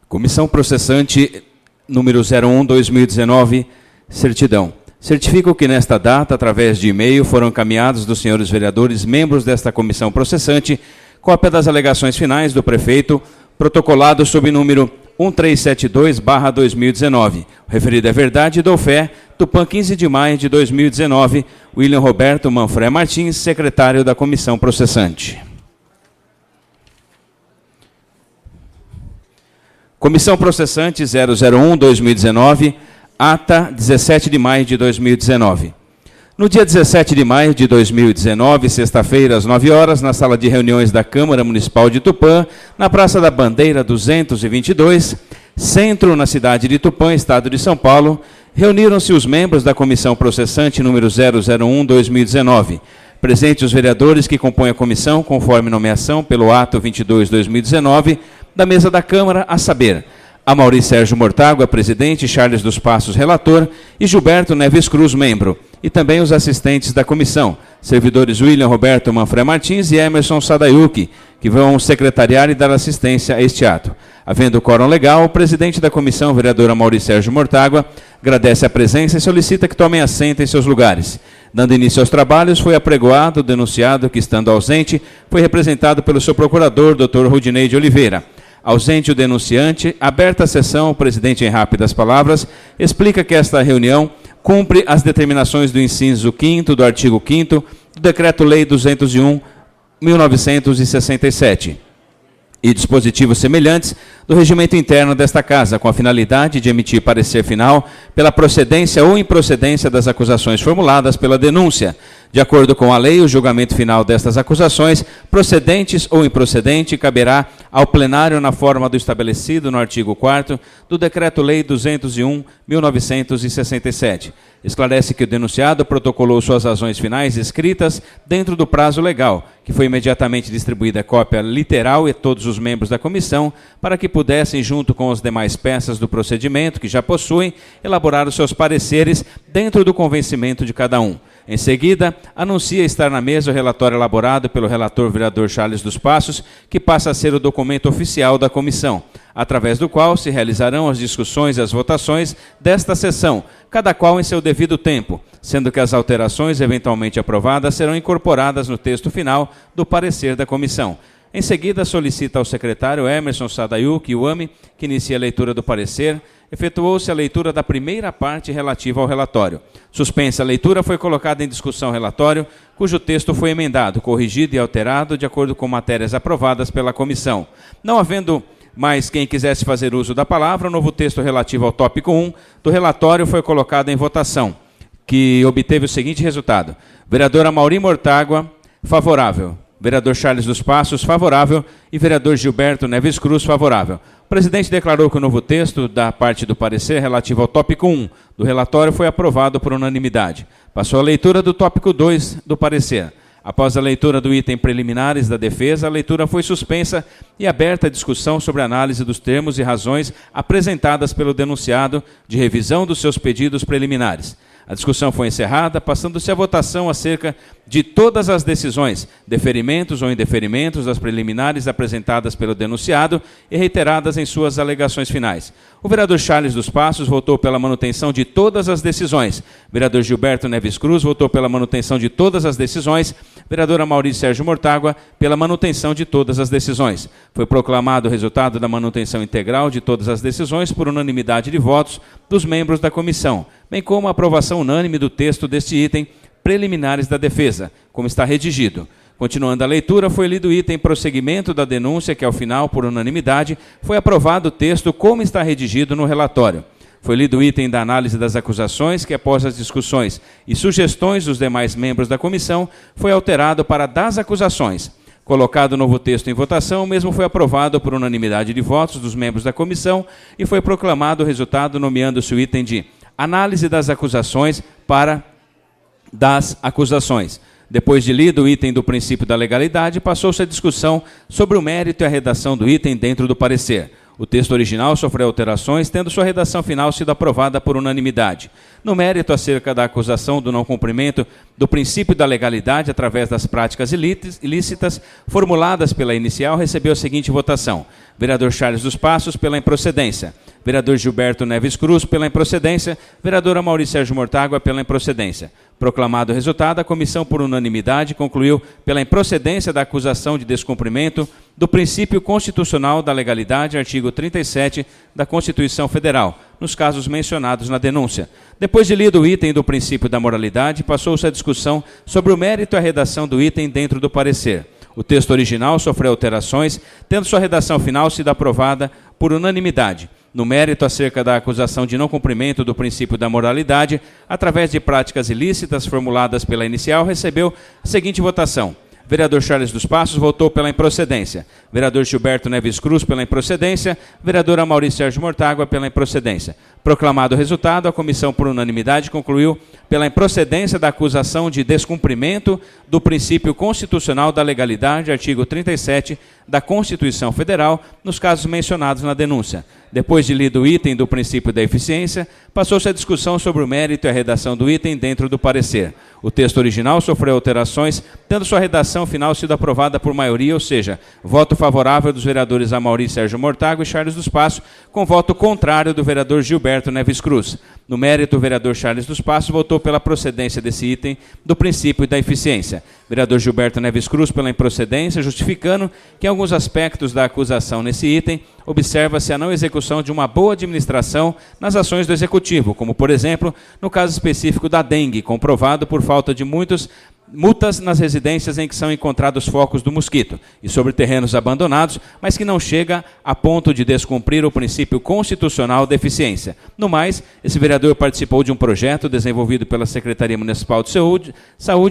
Comissão processante número 01/2019, certidão. Certifico que nesta data, através de e-mail, foram encaminhados dos senhores vereadores, membros desta comissão processante, cópia das alegações finais do prefeito, protocolado sob número 1372/2019. O referido é verdade e dou fé. Tupã, 15 de maio de 2019. William Roberto Manfré Martins, secretário da comissão processante. Comissão processante 001/2019, ata 17 de maio de 2019. No dia 17 de maio de 2019, sexta-feira, às 9 horas, na sala de reuniões da Câmara Municipal de Tupã, na Praça da Bandeira 222, centro na cidade de Tupã, estado de São Paulo, reuniram-se os membros da comissão processante número 001/2019. Presentes os vereadores que compõem a comissão, conforme nomeação pelo ato 22/2019, da mesa da Câmara, a saber, Amaury Sérgio Mortágua, presidente, Charles dos Passos, relator, e Gilberto Neves Cruz, membro, e também os assistentes da comissão, servidores William Roberto Manfré Martins e Emerson Sadayuki, que vão secretariar e dar assistência a este ato. Havendo quórum legal, o presidente da comissão, vereador Amaury Sérgio Mortágua, agradece a presença e solicita que tomem assento em seus lugares. Dando início aos trabalhos, foi apregoado o denunciado que, estando ausente, foi representado pelo seu procurador, Dr. Rudinei de Oliveira. Ausente o denunciante, aberta a sessão, o presidente, em rápidas palavras, explica que esta reunião cumpre as determinações do inciso 5º do artigo 5º do Decreto-Lei 201/1967 e dispositivos semelhantes do regimento interno desta Casa, com a finalidade de emitir parecer final pela procedência ou improcedência das acusações formuladas pela denúncia. De acordo com a lei, o julgamento final destas acusações, procedentes ou improcedente, caberá ao plenário na forma do estabelecido no artigo 4º do Decreto-Lei 201/1967. Esclarece que o denunciado protocolou suas razões finais escritas dentro do prazo legal, que foi imediatamente distribuída a cópia literal a todos os membros da comissão, para que pudessem, junto com as demais peças do procedimento que já possuem, elaborar os seus pareceres dentro do convencimento de cada um. Em seguida, anuncia estar na mesa o relatório elaborado pelo relator vereador Charles dos Passos, que passa a ser o documento oficial da comissão, através do qual se realizarão as discussões e as votações desta sessão, cada qual em seu devido tempo, sendo que as alterações eventualmente aprovadas serão incorporadas no texto final do parecer da comissão. Em seguida, solicita ao secretário Emerson Sadayuki, UAMI, que inicie a leitura do parecer. Efetuou-se a leitura da primeira parte relativa ao relatório. Suspensa a leitura, foi colocada em discussão o relatório, cujo texto foi emendado, corrigido e alterado de acordo com matérias aprovadas pela comissão. Não havendo mais quem quisesse fazer uso da palavra, o novo texto relativo ao tópico 1 do relatório foi colocado em votação, que obteve o seguinte resultado. Vereador Amaury Mortágua, favorável. Vereador Charles dos Passos, favorável. E vereador Gilberto Neves Cruz, favorável. O presidente declarou que o novo texto da parte do parecer relativo ao tópico 1 do relatório foi aprovado por unanimidade. Passou a leitura do tópico 2 do parecer. Após a leitura do item preliminares da defesa, a leitura foi suspensa e aberta a discussão sobre a análise dos termos e razões apresentadas pelo denunciado de revisão dos seus pedidos preliminares. A discussão foi encerrada, passando-se a votação acerca de todas as decisões, deferimentos ou indeferimentos das preliminares apresentadas pelo denunciado e reiteradas em suas alegações finais. O vereador Charles dos Passos votou pela manutenção de todas as decisões. Vereador Gilberto Neves Cruz votou pela manutenção de todas as decisões. Vereador Amaury Sérgio Mortágua pela manutenção de todas as decisões. Foi proclamado o resultado da manutenção integral de todas as decisões por unanimidade de votos dos membros da comissão, bem como a aprovação unânime do texto deste item preliminares da defesa, como está redigido. Continuando a leitura, foi lido o item prosseguimento da denúncia, que ao final, por unanimidade, foi aprovado o texto como está redigido no relatório. Foi lido o item da análise das acusações, que após as discussões e sugestões dos demais membros da comissão, foi alterado para das acusações. Colocado o novo texto em votação, o mesmo foi aprovado por unanimidade de votos dos membros da comissão e foi proclamado o resultado, nomeando-se o item de análise das acusações para das acusações. Depois de lido o item do princípio da legalidade, passou-se a discussão sobre o mérito e a redação do item dentro do parecer. O texto original sofreu alterações, tendo sua redação final sido aprovada por unanimidade. No mérito acerca da acusação do não cumprimento do princípio da legalidade através das práticas ilícitas formuladas pela inicial, recebeu a seguinte votação: vereador Charles dos Passos, pela improcedência; vereador Gilberto Neves Cruz, pela improcedência; vereadora Maurício Sérgio Mortágua, pela improcedência. Proclamado o resultado, a comissão, por unanimidade, concluiu pela improcedência da acusação de descumprimento do princípio constitucional da legalidade, artigo 37 da Constituição Federal, nos casos mencionados na denúncia. Depois de lido o item do princípio da moralidade, passou-se a discussão sobre o mérito e a redação do item dentro do parecer. O texto original sofreu alterações, tendo sua redação final sido aprovada por unanimidade. No mérito acerca da acusação de não cumprimento do princípio da moralidade, através de práticas ilícitas formuladas pela inicial, recebeu a seguinte votação: vereador Charles dos Passos votou pela improcedência; vereador Gilberto Neves Cruz, pela improcedência; vereadora Maurício Sérgio Mortágua, pela improcedência. Proclamado o resultado, a comissão, por unanimidade, concluiu pela improcedência da acusação de descumprimento do princípio constitucional da legalidade, artigo 37 da Constituição Federal, nos casos mencionados na denúncia. Depois de lido o item do princípio da eficiência, passou-se a discussão sobre o mérito e a redação do item dentro do parecer. O texto original sofreu alterações, tendo sua redação final sido aprovada por maioria, ou seja, voto favorável dos vereadores Amaury Sérgio Mortágua e Charles dos Passos, com voto contrário do vereador Gilberto Neves Cruz. No mérito, o vereador Charles dos Passos votou pela procedência desse item do princípio da eficiência. Vereador Gilberto Neves Cruz, pela improcedência, justificando que em alguns aspectos da acusação nesse item observa-se a não execução de uma boa administração nas ações do Executivo, como, por exemplo, no caso específico da dengue, comprovado por falta de multas nas residências em que são encontrados focos do mosquito e sobre terrenos abandonados, mas que não chega a ponto de descumprir o princípio constitucional da eficiência. No mais, esse vereador participou de um projeto desenvolvido pela Secretaria Municipal de Saúde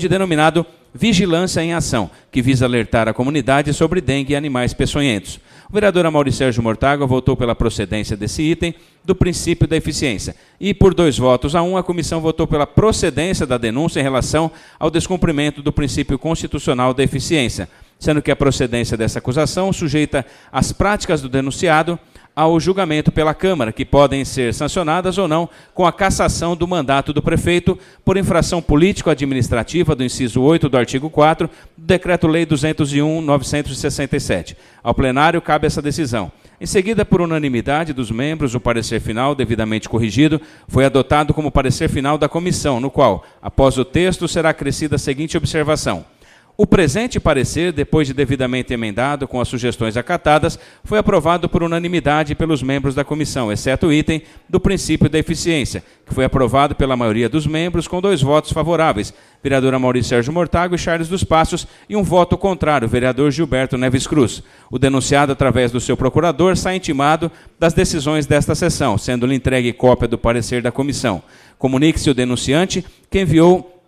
denominado Vigilância em Ação, que visa alertar a comunidade sobre dengue e animais peçonhentos. O vereador Amaury Sérgio Mortágua votou pela procedência desse item do princípio da eficiência. E, por 2 votos a 1, a comissão votou pela procedência da denúncia em relação ao descumprimento do princípio constitucional da eficiência, sendo que a procedência dessa acusação sujeita as práticas do denunciado ao julgamento pela Câmara, que podem ser sancionadas ou não com a cassação do mandato do prefeito por infração político-administrativa do inciso 8 do artigo 4 do Decreto-Lei 201/967. Ao plenário cabe essa decisão. Em seguida, por unanimidade dos membros, o parecer final, devidamente corrigido, foi adotado como parecer final da comissão, no qual, após o texto, será acrescida a seguinte observação: o presente parecer, depois de devidamente emendado com as sugestões acatadas, foi aprovado por unanimidade pelos membros da comissão, exceto o item do princípio da eficiência, que foi aprovado pela maioria dos membros com 2 votos favoráveis, vereador Amaury Sérgio Mortágua e Charles dos Passos, e um voto contrário, vereador Gilberto Neves Cruz. O denunciado, através do seu procurador, sai intimado das decisões desta sessão, sendo-lhe entregue cópia do parecer da comissão. Comunique-se o denunciante que enviou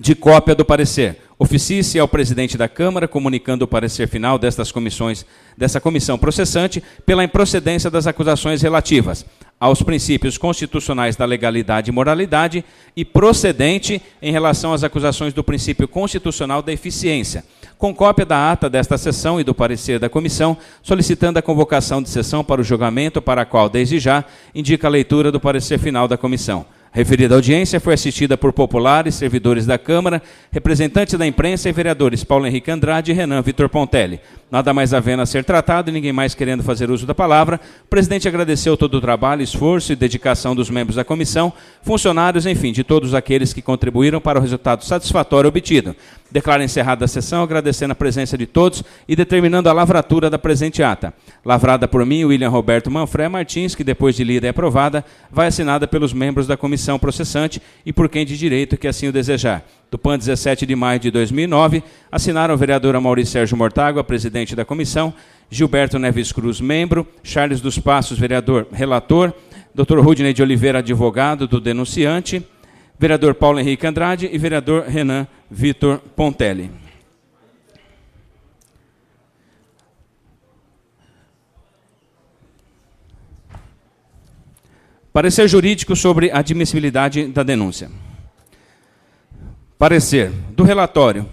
de cópia do parecer. Oficie-se ao presidente da Câmara, comunicando o parecer final dessa comissão processante pela improcedência das acusações relativas aos princípios constitucionais da legalidade e moralidade e procedente em relação às acusações do princípio constitucional da eficiência, com cópia da ata desta sessão e do parecer da comissão, solicitando a convocação de sessão para o julgamento, para a qual, desde já, indica a leitura do parecer final da comissão. A referida audiência foi assistida por populares, servidores da Câmara, representantes da imprensa e vereadores Paulo Henrique Andrade e Renan Vitor Pontelli. Nada mais havendo a ser tratado e ninguém mais querendo fazer uso da palavra, o presidente agradeceu todo o trabalho, esforço e dedicação dos membros da comissão, funcionários, enfim, de todos aqueles que contribuíram para o resultado satisfatório obtido. Declara encerrada a sessão, agradecendo a presença de todos e determinando a lavratura da presente ata. Lavrada por mim, William Roberto Manfré Martins, que depois de lida e aprovada, vai assinada pelos membros da comissão processante e por quem de direito que assim o desejar. Do PAN, 17 de maio de 2009, assinaram o vereador Amaury Sérgio Mortágua, presidente da comissão, Gilberto Neves Cruz, membro, Charles dos Passos, vereador relator, Dr. Rudney de Oliveira, advogado do denunciante, vereador Paulo Henrique Andrade e vereador Renan Vitor Pontelli. Parecer jurídico sobre a admissibilidade da denúncia. Parecer do relatório,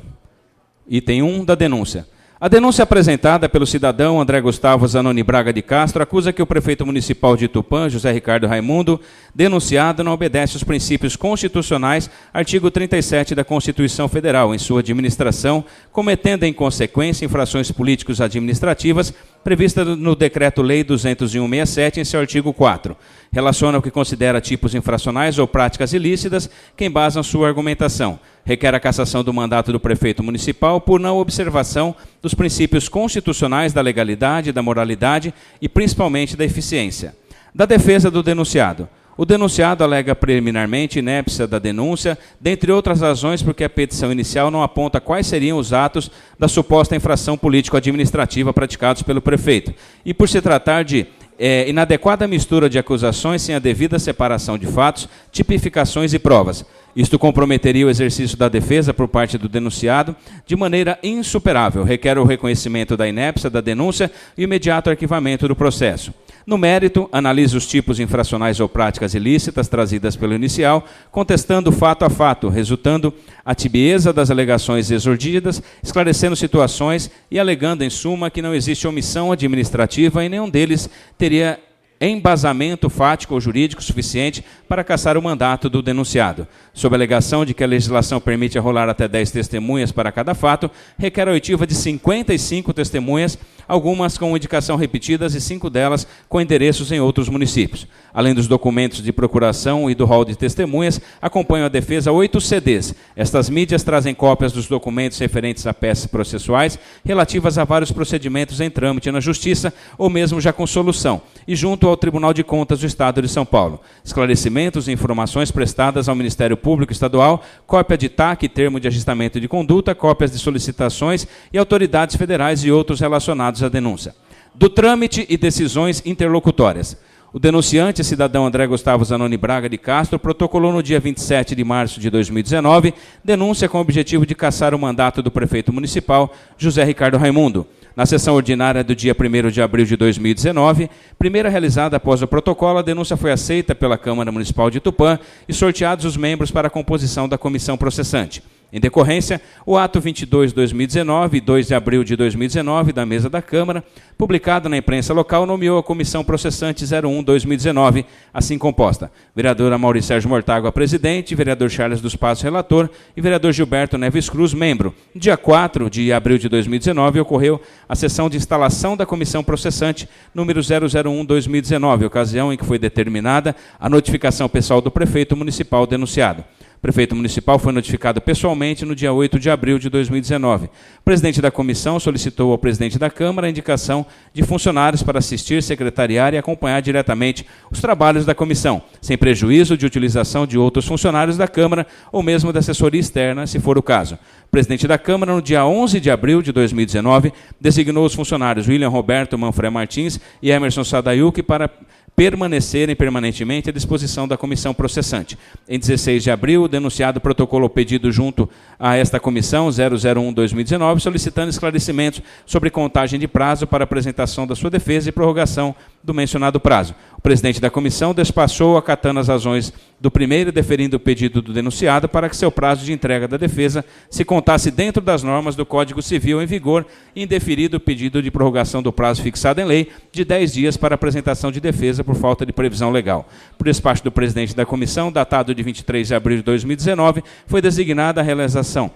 item 1 da denúncia. A denúncia apresentada pelo cidadão André Gustavo Zanoni Braga de Castro acusa que o prefeito municipal de Tupã, José Ricardo Raimundo, denunciado, não obedece aos princípios constitucionais, artigo 37 da Constituição Federal, em sua administração, cometendo em consequência infrações políticos-administrativas previstas no Decreto-Lei 201/67, em seu artigo 4. Relaciona o que considera tipos infracionais ou práticas ilícitas que embasam sua argumentação. Requer a cassação do mandato do prefeito municipal por não observação dos princípios constitucionais da legalidade, da moralidade e principalmente da eficiência. Da defesa do denunciado. O denunciado alega preliminarmente inépcia da denúncia, dentre outras razões porque a petição inicial não aponta quais seriam os atos da suposta infração político-administrativa praticados pelo prefeito, e por se tratar de inadequada mistura de acusações sem a devida separação de fatos, tipificações e provas. Isto comprometeria o exercício da defesa por parte do denunciado de maneira insuperável. Requer o reconhecimento da inépcia da denúncia e o imediato arquivamento do processo. No mérito, analisa os tipos infracionais ou práticas ilícitas trazidas pelo inicial, contestando fato a fato, resultando a tibieza das alegações exordidas, esclarecendo situações e alegando, em suma, que não existe omissão administrativa e nenhum deles teria embasamento fático ou jurídico suficiente para cassar o mandato do denunciado. Sob a alegação de que a legislação permite arrolar até 10 testemunhas para cada fato, requer a oitiva de 55 testemunhas, algumas com indicação repetidas e 5 delas com endereços em outros municípios. Além dos documentos de procuração e do rol de testemunhas, acompanham a defesa 8 CDs. Estas mídias trazem cópias dos documentos referentes a peças processuais relativas a vários procedimentos em trâmite na Justiça ou mesmo já com solução, e junto ao Tribunal de Contas do Estado de São Paulo. Esclarecimentos e informações prestadas ao Ministério Público Estadual, cópia de TAC, termo de ajustamento de conduta, cópias de solicitações e autoridades federais e outros relacionados à denúncia. Do trâmite e decisões interlocutórias. O denunciante, cidadão André Gustavo Zanoni Braga de Castro, protocolou no dia 27 de março de 2019 denúncia com o objetivo de cassar o mandato do prefeito municipal, José Ricardo Raimundo. Na sessão ordinária do dia 1º de abril de 2019, primeira realizada após o protocolo, a denúncia foi aceita pela Câmara Municipal de Tupã e sorteados os membros para a composição da comissão processante. Em decorrência, o ato 22/2019 e 2 de abril de 2019 da mesa da Câmara, publicado na imprensa local, nomeou a comissão processante 01/2019, assim composta: vereadora Maurício Sérgio Mortágua, presidente, vereador Charles dos Passos, relator, e vereador Gilberto Neves Cruz, membro. No dia 4 de abril de 2019, ocorreu a sessão de instalação da comissão processante número 001/2019, ocasião em que foi determinada a notificação pessoal do prefeito municipal denunciado. O prefeito municipal foi notificado pessoalmente no dia 8 de abril de 2019. O presidente da comissão solicitou ao presidente da Câmara a indicação de funcionários para assistir, secretariar e acompanhar diretamente os trabalhos da comissão, sem prejuízo de utilização de outros funcionários da Câmara ou mesmo da assessoria externa, se for o caso. O presidente da Câmara, no dia 11 de abril de 2019, designou os funcionários William Roberto Manfred Martins e Emerson Sadayuki para permanecerem permanentemente à disposição da comissão processante. Em 16 de abril, o denunciado protocolou pedido junto a esta comissão 001/2019, solicitando esclarecimentos sobre contagem de prazo para apresentação da sua defesa e prorrogação do mencionado prazo. O presidente da comissão despachou acatando as razões do primeiro, deferindo o pedido do denunciado para que seu prazo de entrega da defesa se contasse dentro das normas do Código Civil em vigor e indeferido o pedido de prorrogação do prazo fixado em lei de 10 dias para apresentação de defesa por falta de previsão legal. Por despacho do presidente da comissão, datado de 23 de abril de 2019, foi designada a realização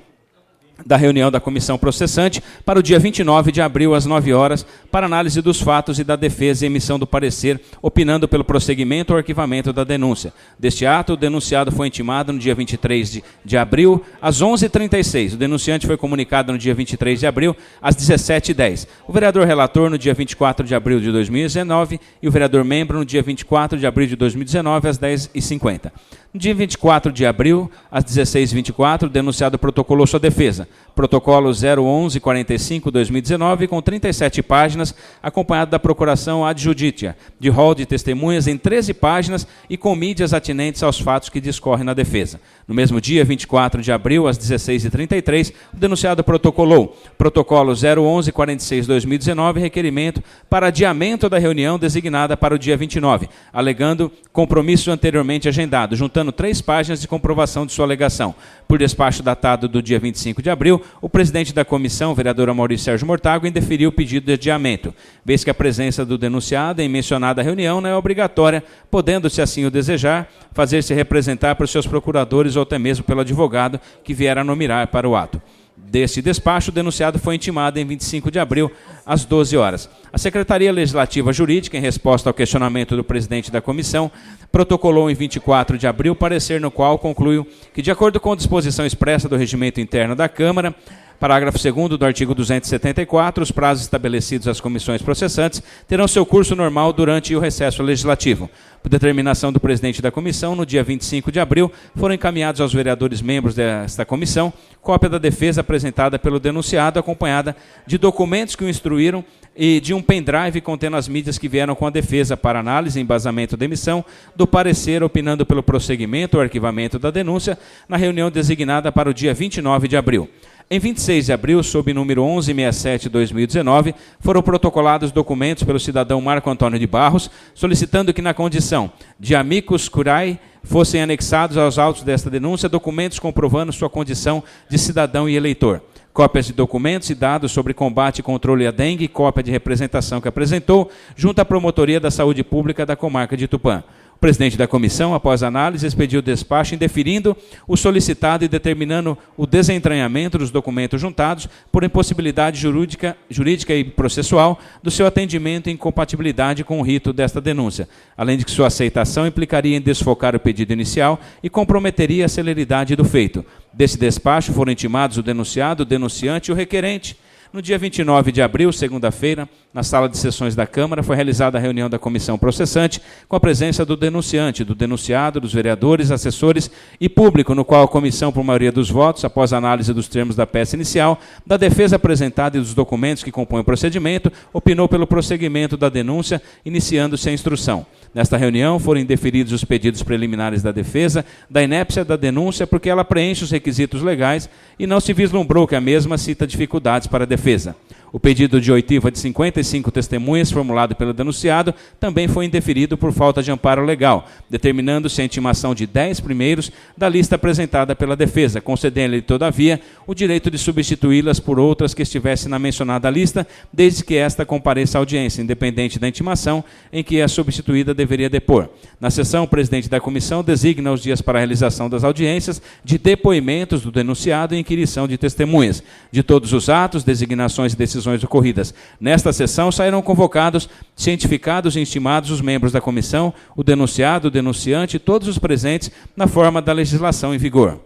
da reunião da comissão processante para o dia 29 de abril, às 9 horas, para análise dos fatos e da defesa e emissão do parecer, opinando pelo prosseguimento ou arquivamento da denúncia. Deste ato, o denunciado foi intimado no dia 23 de abril, às 11h36. O denunciante foi comunicado no dia 23 de abril, às 17h10. O vereador relator no dia 24 de abril de 2019 e o vereador membro no dia 24 de abril de 2019, às 10h50. No dia 24 de abril, às 16h24, o denunciado protocolou sua defesa. Protocolo 011-45/2019, com 37 páginas, acompanhado da procuração ad judicia, de rol de testemunhas em 13 páginas e com mídias atinentes aos fatos que discorrem na defesa. No mesmo dia, 24 de abril, às 16h33, o denunciado protocolou. Protocolo 011-46/2019, requerimento para adiamento da reunião designada para o dia 29, alegando compromisso anteriormente agendado, juntando constando 3 páginas de comprovação de sua alegação. Por despacho datado do dia 25 de abril, o presidente da comissão, vereador Maurício Sérgio Mortágua, indeferiu o pedido de adiamento, vez que a presença do denunciado em mencionada reunião não é obrigatória, podendo, se assim o desejar, fazer-se representar por seus procuradores ou até mesmo pelo advogado que vier a nominar para o ato. Deste despacho, o denunciado foi intimado em 25 de abril, às 12 horas. A Secretaria Legislativa Jurídica, em resposta ao questionamento do presidente da comissão, protocolou em 24 de abril parecer no qual concluiu que, de acordo com a disposição expressa do regimento interno da Câmara, parágrafo 2º do artigo 274, os prazos estabelecidos às comissões processantes terão seu curso normal durante o recesso legislativo. Por determinação do presidente da comissão, no dia 25 de abril, foram encaminhados aos vereadores membros desta comissão cópia da defesa apresentada pelo denunciado, acompanhada de documentos que o instruíram e de um pendrive contendo as mídias que vieram com a defesa para análise e embasamento da emissão do parecer opinando pelo prosseguimento ou arquivamento da denúncia na reunião designada para o dia 29 de abril. Em 26 de abril, sob número 1167/2019, foram protocolados documentos pelo cidadão Marco Antônio de Barros, solicitando que, na condição de amicus curiae, fossem anexados aos autos desta denúncia documentos comprovando sua condição de cidadão e eleitor. Cópias de documentos e dados sobre combate e controle à dengue, cópia de representação que apresentou, junto à Promotoria da Saúde Pública da Comarca de Tupã. O presidente da comissão, após análise, expediu o despacho indeferindo o solicitado e determinando o desentranhamento dos documentos juntados por impossibilidade jurídica e processual do seu atendimento e incompatibilidade com o rito desta denúncia, além de que sua aceitação implicaria em desfocar o pedido inicial e comprometeria a celeridade do feito. Desse despacho foram intimados o denunciado, o denunciante e o requerente. No dia 29 de abril, segunda-feira, na sala de sessões da Câmara, foi realizada a reunião da comissão processante com a presença do denunciante, do denunciado, dos vereadores, assessores e público, no qual a comissão, por maioria dos votos, após análise dos termos da peça inicial, da defesa apresentada e dos documentos que compõem o procedimento, opinou pelo prosseguimento da denúncia, iniciando-se a instrução. Nesta reunião foram indeferidos os pedidos preliminares da defesa, da inépcia da denúncia, porque ela preenche os requisitos legais e não se vislumbrou que a mesma cita dificuldades para a defesa. O pedido de oitiva de 55 testemunhas formulado pelo denunciado também foi indeferido por falta de amparo legal, determinando-se a intimação de 10 primeiros da lista apresentada pela defesa, concedendo-lhe, todavia, o direito de substituí-las por outras que estivessem na mencionada lista, desde que esta compareça à audiência, independente da intimação em que a substituída deveria depor. Na sessão, o presidente da comissão designa os dias para a realização das audiências de depoimentos do denunciado e inquirição de testemunhas. De todos os atos, designações e decisões ocorridas nesta sessão, saíram convocados, cientificados e intimados os membros da comissão, o denunciado, o denunciante e todos os presentes na forma da legislação em vigor.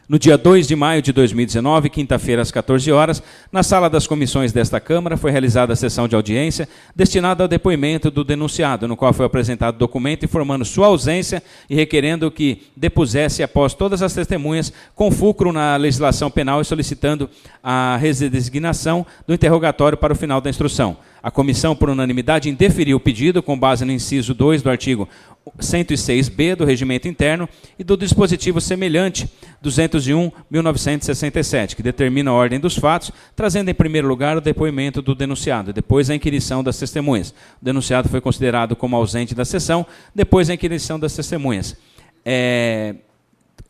No dia 2 de maio de 2019, quinta-feira, às 14 horas, na sala das comissões desta Câmara, foi realizada a sessão de audiência destinada ao depoimento do denunciado, no qual foi apresentado documento informando sua ausência e requerendo que depusesse após todas as testemunhas com fulcro na legislação penal e solicitando a redesignação do interrogatório para o final da instrução. A comissão, por unanimidade, indeferiu o pedido com base no inciso 2 do artigo 106b do Regimento Interno e do dispositivo semelhante 201/1967, que determina a ordem dos fatos, trazendo em primeiro lugar o depoimento do denunciado, depois a inquirição das testemunhas. O denunciado foi considerado como ausente da sessão, depois a inquirição das testemunhas.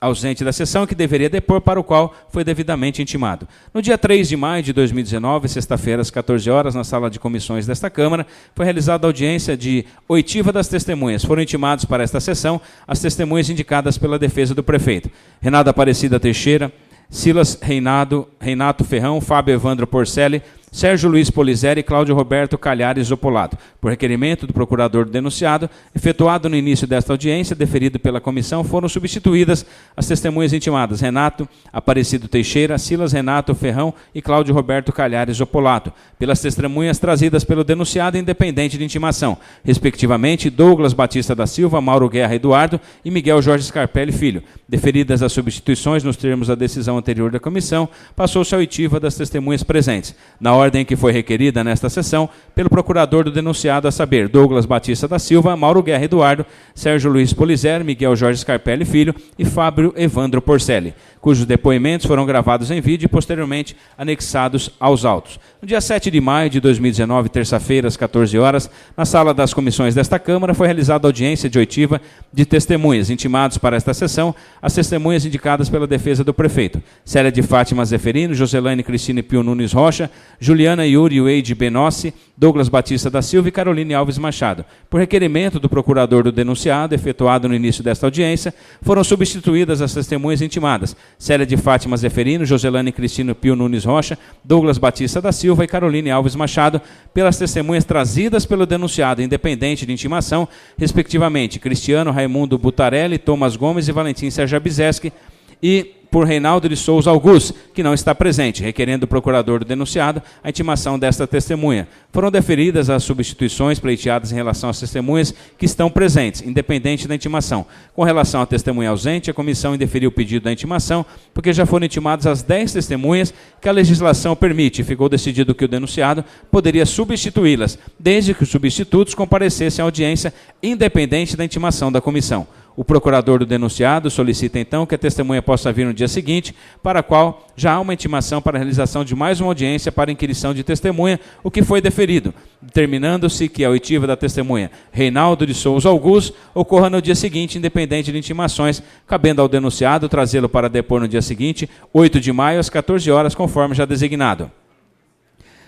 Ausente da sessão que deveria depor, para o qual foi devidamente intimado. No dia 3 de maio de 2019, sexta-feira, às 14 horas, na sala de comissões desta Câmara, foi realizada a audiência de oitiva das testemunhas. Foram intimados para esta sessão as testemunhas indicadas pela defesa do prefeito: Renata Aparecida Teixeira, Silas Reinato Ferrão, Fábio Evandro Porcelli, Sérgio Luiz Polizeri e Cláudio Roberto Calhares Opolato. Por requerimento do procurador do denunciado, efetuado no início desta audiência, deferido pela comissão, foram substituídas as testemunhas intimadas Renato Aparecido Teixeira, Silas Renato Ferrão e Cláudio Roberto Calhares Opolato, pelas testemunhas trazidas pelo denunciado independente de intimação, respectivamente Douglas Batista da Silva, Mauro Guerra Eduardo e Miguel Jorge Scarpelli Filho. Deferidas as substituições nos termos da decisão anterior da comissão, passou-se a oitiva das testemunhas presentes. Na ordem ordem que foi requerida nesta sessão pelo procurador do denunciado, a saber, Douglas Batista da Silva, Mauro Guerra Eduardo, Sérgio Luiz Polizer, Miguel Jorge Scarpelli Filho e Fábio Evandro Porcelli, cujos depoimentos foram gravados em vídeo e posteriormente anexados aos autos. No dia 7 de maio de 2019, terça-feira, às 14 horas, na sala das comissões desta Câmara, foi realizada audiência de oitiva de testemunhas. Intimados para esta sessão, as testemunhas indicadas pela defesa do prefeito: Célia de Fátima Zeferino, Joselane Cristine Pio Nunes Rocha, Juliana Yuri Weide Benossi, Douglas Batista da Silva e Caroline Alves Machado. Por requerimento do procurador do denunciado, efetuado no início desta audiência, foram substituídas as testemunhas intimadas: Célia de Fátima Zeferino, Joselane Cristine Pio Nunes Rocha, Douglas Batista da Silva e Caroline Alves Machado, pelas testemunhas trazidas pelo denunciado, independente de intimação, respectivamente, Cristiano Raimundo Butarelli, Thomas Gomes e Valentim Sérgio Bizeski, e por Reinaldo de Souza Augusto, que não está presente, requerendo o procurador do denunciado a intimação desta testemunha. Foram deferidas as substituições pleiteadas em relação às testemunhas que estão presentes, independente da intimação. Com relação à testemunha ausente, a comissão indeferiu o pedido da intimação, porque já foram intimadas as 10 testemunhas que a legislação permite, e ficou decidido que o denunciado poderia substituí-las, desde que os substitutos comparecessem à audiência, independente da intimação da comissão. O procurador do denunciado solicita, então, que a testemunha possa vir no dia seguinte, para a qual já há uma intimação para a realização de mais uma audiência para inquirição de testemunha, o que foi deferido, determinando-se que a oitiva da testemunha Reinaldo de Souza Augusto ocorra no dia seguinte, independente de intimações, cabendo ao denunciado trazê-lo para depor no dia seguinte, 8 de maio, às 14 horas, conforme já designado.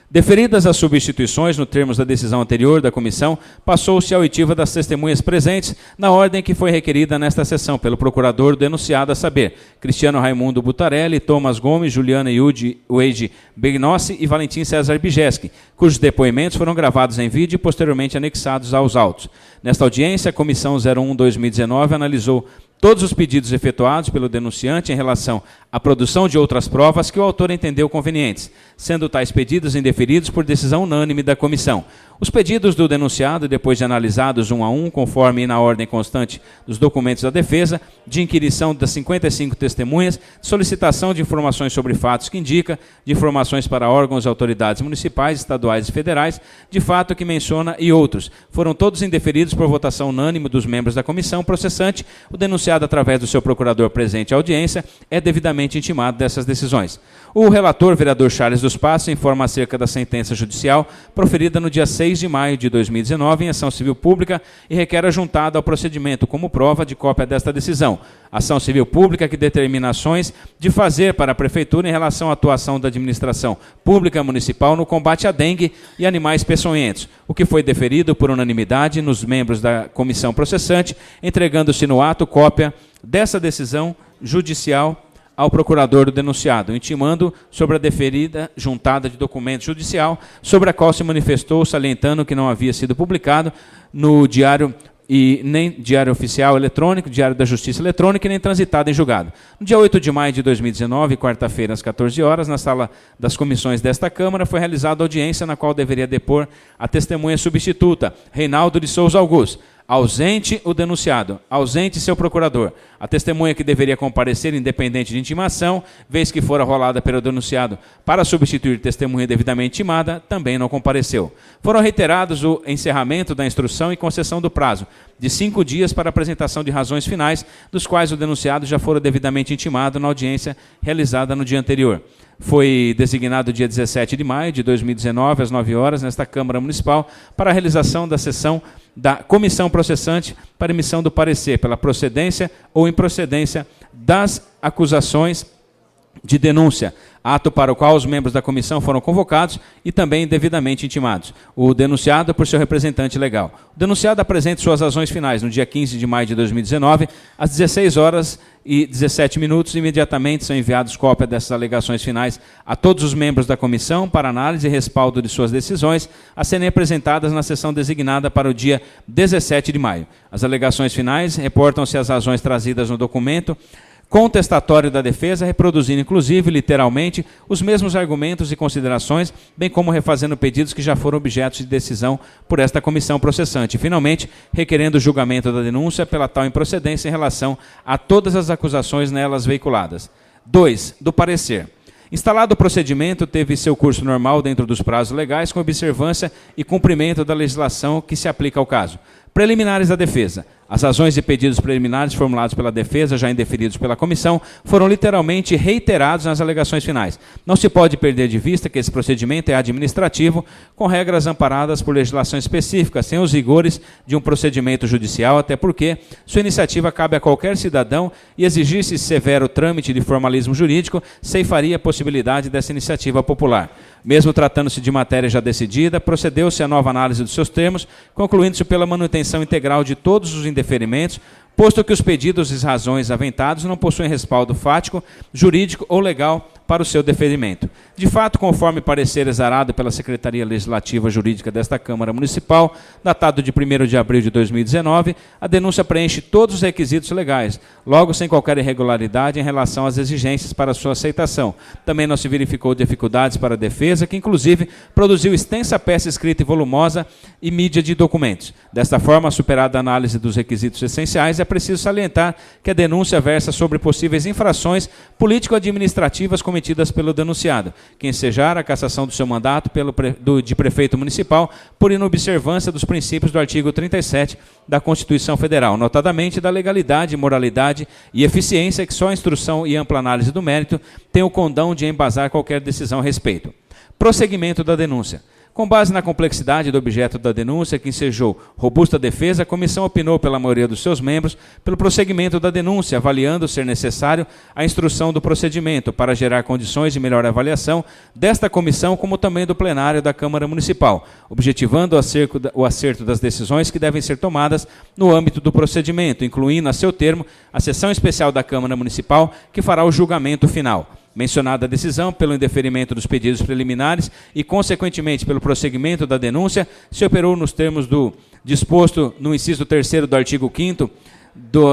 Deferidas as substituições, no termos da decisão anterior da comissão, passou-se a oitiva das testemunhas presentes na ordem que foi requerida nesta sessão pelo procurador denunciado, a saber, Cristiano Raimundo Butarelli, Thomas Gomes, Juliana Yudi Weide Benossi e Valentim César Bijeski, cujos depoimentos foram gravados em vídeo e posteriormente anexados aos autos. Nesta audiência, a Comissão 01/2019 analisou todos os pedidos efetuados pelo denunciante em relação à produção de outras provas que o autor entendeu convenientes, sendo tais pedidos indeferidos por decisão unânime da comissão. Os pedidos do denunciado, depois de analisados um a um, conforme e na ordem constante dos documentos da defesa, de inquirição das 55 testemunhas, solicitação de informações sobre fatos que indica, de informações para órgãos e autoridades municipais, estaduais e federais, de fato que menciona e outros, foram todos indeferidos por votação unânime dos membros da comissão processante. O denunciado, através do seu procurador presente à audiência, é devidamente intimado dessas decisões. O relator, vereador Charles dos Passos, informa acerca da sentença judicial proferida no dia 6 de maio de 2019 em ação civil pública e requer a juntada ao procedimento como prova de cópia desta decisão. Ação civil pública que determina ações de fazer para a Prefeitura em relação à atuação da administração pública municipal no combate à dengue e animais peçonhentos, o que foi deferido por unanimidade nos membros da comissão processante, entregando-se no ato cópia dessa decisão judicial ao procurador do denunciado, intimando sobre a deferida juntada de documento judicial, sobre a qual se manifestou, salientando que não havia sido publicado no Diário e nem Diário Oficial Eletrônico, Diário da Justiça Eletrônica e nem transitado em julgado. No dia 8 de maio de 2019, quarta-feira, às 14 horas, na sala das comissões desta Câmara, foi realizada audiência na qual deveria depor a testemunha substituta, Reinaldo de Souza Augusto. Ausente o denunciado, ausente seu procurador. A testemunha que deveria comparecer, independente de intimação, vez que fora rolada pelo denunciado para substituir testemunha devidamente intimada, também não compareceu. Foram reiterados o encerramento da instrução e concessão do prazo de 5 dias para apresentação de razões finais, dos quais o denunciado já fora devidamente intimado na audiência realizada no dia anterior. Foi designado dia 17 de maio de 2019, às 9 horas, nesta Câmara Municipal, para a realização da sessão da comissão processante para emissão do parecer pela procedência ou improcedência das acusações de denúncia, ato para o qual os membros da comissão foram convocados e também devidamente intimados. O denunciado por seu representante legal. O denunciado apresenta suas razões finais no dia 15 de maio de 2019, às 16 horas e 17 minutos. Imediatamente são enviados cópia dessas alegações finais a todos os membros da comissão para análise e respaldo de suas decisões, a serem apresentadas na sessão designada para o dia 17 de maio. As alegações finais reportam-se as razões trazidas no documento contestatório da defesa, reproduzindo inclusive, literalmente, os mesmos argumentos e considerações, bem como refazendo pedidos que já foram objetos de decisão por esta comissão processante. E, finalmente, requerendo o julgamento da denúncia pela tal improcedência em relação a todas as acusações nelas veiculadas. 2. Do parecer. Instalado o procedimento, teve seu curso normal dentro dos prazos legais, com observância e cumprimento da legislação que se aplica ao caso. Preliminares da defesa. As razões e pedidos preliminares formulados pela defesa, já indeferidos pela comissão, foram literalmente reiterados nas alegações finais. Não se pode perder de vista que esse procedimento é administrativo, com regras amparadas por legislação específica, sem os rigores de um procedimento judicial, até porque sua iniciativa cabe a qualquer cidadão e exigir-se severo trâmite de formalismo jurídico ceifaria a possibilidade dessa iniciativa popular. Mesmo tratando-se de matéria já decidida, procedeu-se a nova análise dos seus termos, concluindo-se pela manutenção integral de todos os indeferimentos, posto que os pedidos e razões aventados não possuem respaldo fático, jurídico ou legal para o seu deferimento. De fato, conforme parecer exarado pela Secretaria Legislativa Jurídica desta Câmara Municipal, datado de 1º de abril de 2019, a denúncia preenche todos os requisitos legais, logo sem qualquer irregularidade em relação às exigências para sua aceitação. Também não se verificou dificuldades para a defesa, que inclusive produziu extensa peça escrita e volumosa e mídia de documentos. Desta forma, superada a análise dos requisitos essenciais, é preciso salientar que a denúncia versa sobre possíveis infrações político-administrativas cometidas pelo denunciado, que ensejar a cassação do seu mandato de prefeito municipal por inobservância dos princípios do artigo 37 da Constituição Federal, notadamente da legalidade, moralidade e eficiência, que só a instrução e ampla análise do mérito tem o condão de embasar qualquer decisão a respeito. Prosseguimento da denúncia. Com base na complexidade do objeto da denúncia, que ensejou robusta defesa, a comissão opinou pela maioria dos seus membros pelo prosseguimento da denúncia, avaliando ser necessário a instrução do procedimento para gerar condições de melhor avaliação desta comissão, como também do plenário da Câmara Municipal, objetivando o acerto das decisões que devem ser tomadas no âmbito do procedimento, incluindo a seu termo a sessão especial da Câmara Municipal, que fará o julgamento final. Mencionada a decisão, pelo indeferimento dos pedidos preliminares e, consequentemente, pelo prosseguimento da denúncia, se operou nos termos do disposto no inciso 3º do artigo 5º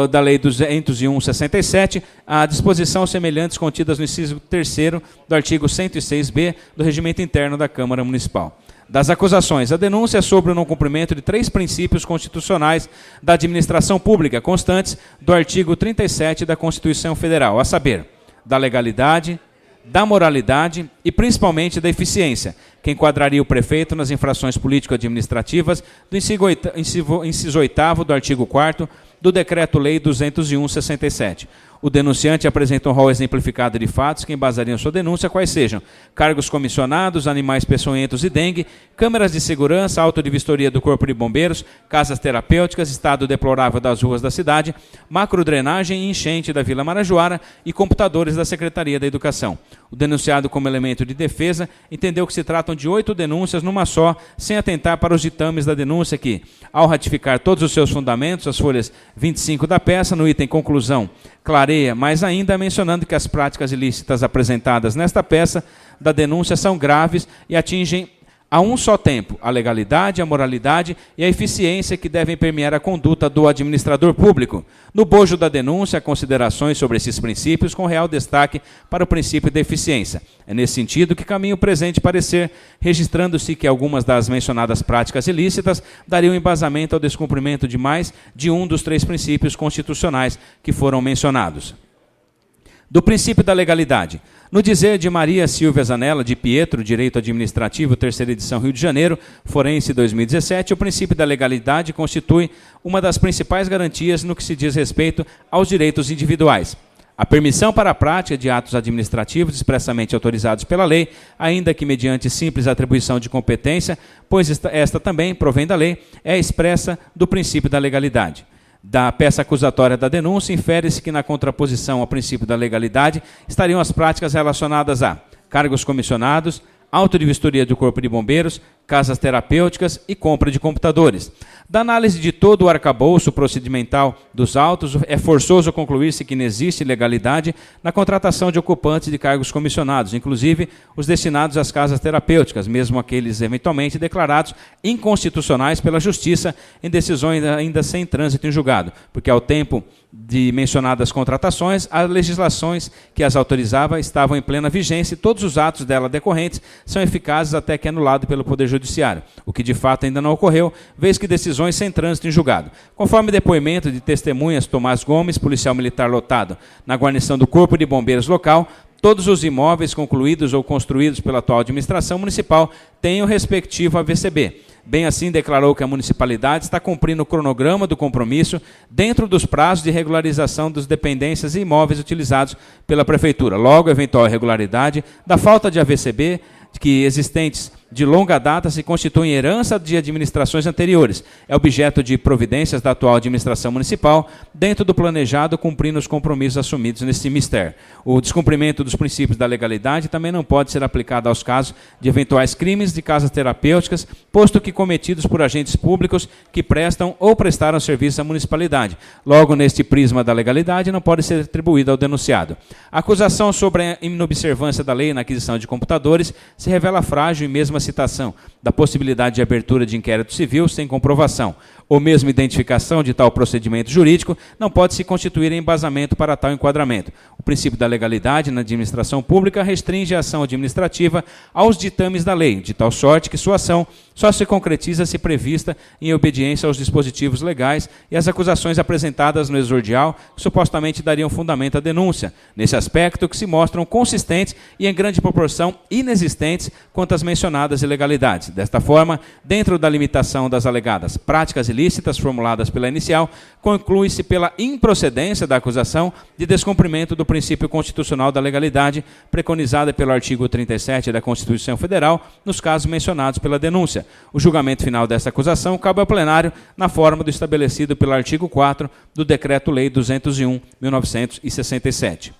da Lei 201/67, a disposição semelhantes contidas no inciso 3º do artigo 106b do Regimento Interno da Câmara Municipal. Das acusações, a denúncia é sobre o não cumprimento de 3 princípios constitucionais da administração pública, constantes do artigo 37 da Constituição Federal, a saber, da legalidade, da moralidade e principalmente da eficiência, que enquadraria o prefeito nas infrações político-administrativas do inciso 8º do artigo 4º do Decreto-Lei 201/67. O denunciante apresenta um rol exemplificado de fatos que embasariam sua denúncia, quais sejam cargos comissionados, animais peçonhentos e dengue, câmeras de segurança, auto de vistoria do Corpo de Bombeiros, casas terapêuticas, estado deplorável das ruas da cidade, macrodrenagem e enchente da Vila Marajoara e computadores da Secretaria da Educação. O denunciado, como elemento de defesa, entendeu que se tratam de 8 denúncias numa só, sem atentar para os ditames da denúncia que, ao ratificar todos os seus fundamentos, as folhas 25 da peça, no item conclusão, clareia, mais ainda mencionando que as práticas ilícitas apresentadas nesta peça da denúncia são graves e atingem a um só tempo a legalidade, a moralidade e a eficiência que devem permear a conduta do administrador público. No bojo da denúncia, há considerações sobre esses princípios com real destaque para o princípio da eficiência. É nesse sentido que caminha o presente parecer, registrando-se que algumas das mencionadas práticas ilícitas dariam embasamento ao descumprimento de mais de um dos 3 princípios constitucionais que foram mencionados. Do princípio da legalidade. No dizer de Maria Silvia Zanella de Pietro, Direito Administrativo, 3ª edição, Rio de Janeiro, Forense 2017, o princípio da legalidade constitui uma das principais garantias no que se diz respeito aos direitos individuais. A permissão para a prática de atos administrativos expressamente autorizados pela lei, ainda que mediante simples atribuição de competência, pois esta também provém da lei, é expressa do princípio da legalidade. Da peça acusatória da denúncia, infere-se que na contraposição ao princípio da legalidade estariam as práticas relacionadas a cargos comissionados, auto de vistoria do Corpo de Bombeiros, casas terapêuticas e compra de computadores. Da análise de todo o arcabouço procedimental dos autos, é forçoso concluir-se que não existe legalidade na contratação de ocupantes de cargos comissionados, inclusive os destinados às casas terapêuticas, mesmo aqueles eventualmente declarados inconstitucionais pela Justiça em decisões ainda sem trânsito em julgado, porque ao tempo de mencionadas contratações, as legislações que as autorizava estavam em plena vigência e todos os atos dela decorrentes são eficazes até que anulado pelo Poder Judiciário, o que de fato ainda não ocorreu, vez que decisões sem trânsito em julgado. Conforme depoimento de testemunhas Tomás Gomes, policial militar lotado na guarnição do Corpo de Bombeiros local, todos os imóveis concluídos ou construídos pela atual administração municipal têm o respectivo AVCB. Bem assim, declarou que a municipalidade está cumprindo o cronograma do compromisso dentro dos prazos de regularização das dependências e imóveis utilizados pela Prefeitura. Logo, eventual irregularidade da falta de AVCB que existentes de longa data se constituem herança de administrações anteriores. É objeto de providências da atual administração municipal, dentro do planejado, cumprindo os compromissos assumidos nesse mistério. O descumprimento dos princípios da legalidade também não pode ser aplicado aos casos de eventuais crimes de casas terapêuticas, posto que cometidos por agentes públicos que prestam ou prestaram serviço à municipalidade. Logo, neste prisma da legalidade, não pode ser atribuída ao denunciado. A acusação sobre a inobservância da lei na aquisição de computadores se revela frágil e mesmo a citação da possibilidade de abertura de inquérito civil sem comprovação, ou mesmo identificação de tal procedimento jurídico, não pode se constituir em embasamento para tal enquadramento. O princípio da legalidade na administração pública restringe a ação administrativa aos ditames da lei, de tal sorte que sua ação só se concretiza se prevista em obediência aos dispositivos legais e às acusações apresentadas no exordial que supostamente dariam fundamento à denúncia, nesse aspecto que se mostram consistentes e em grande proporção inexistentes quanto às mencionadas ilegalidades. Desta forma, dentro da limitação das alegadas práticas ilícitas formuladas pela inicial, conclui-se pela improcedência da acusação de descumprimento do princípio constitucional da legalidade preconizada pelo artigo 37 da Constituição Federal nos casos mencionados pela denúncia. O julgamento final desta acusação cabe ao plenário na forma do estabelecido pelo artigo 4 do Decreto-Lei 201/1967.